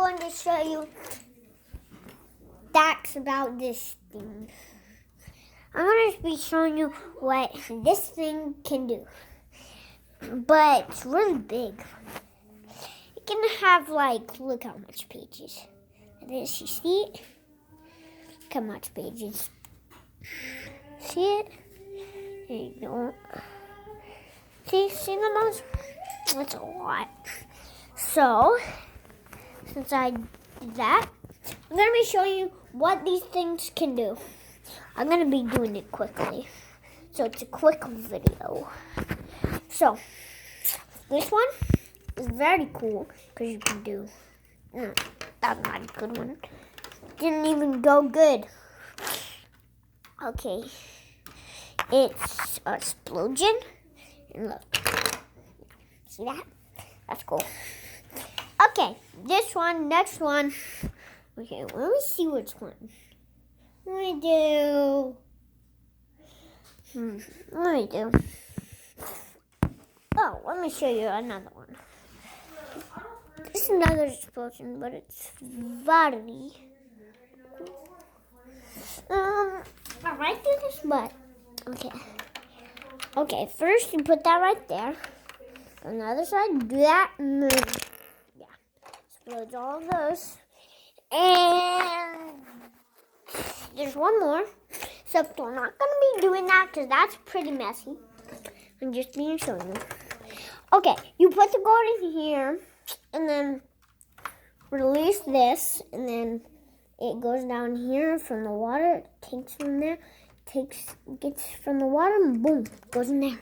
going to show you facts about this thing. I'm going to be showing you what this thing can do. But it's really big. It can have look how much pages. This, you see it? Look how much pages. See it? There you go. See the most? That's a lot. So, since I did that, I'm going to be showing you what these things can do. I'm going to be doing it quickly. So it's a quick video. So, this one is very cool because you can do... that's not a good one. Didn't even go good. Okay. It's an explosion. And look. See that? That's cool. Okay, this one, next one. Okay, let me see which one. Let me do. Oh, let me show you another one. This is another explosion, but it's very I might do this, but okay. First, you put that right there. On the other side, do that. And then, explodes all of those. And there's one more. Except we're not going to be doing that because that's pretty messy. I'm just being shown you. Okay, you put the gold in here. And then release this. And then it goes down here from the water. It takes from there. Gets from the water and boom, goes in there.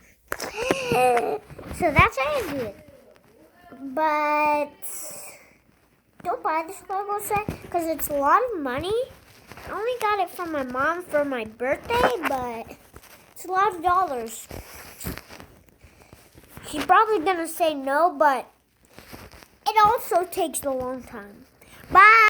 So that's how you do it. But don't buy this Lego set because it's a lot of money. I only got it from my mom for my birthday, but it's a lot of dollars. She's probably going to say no, but it also takes a long time. Bye.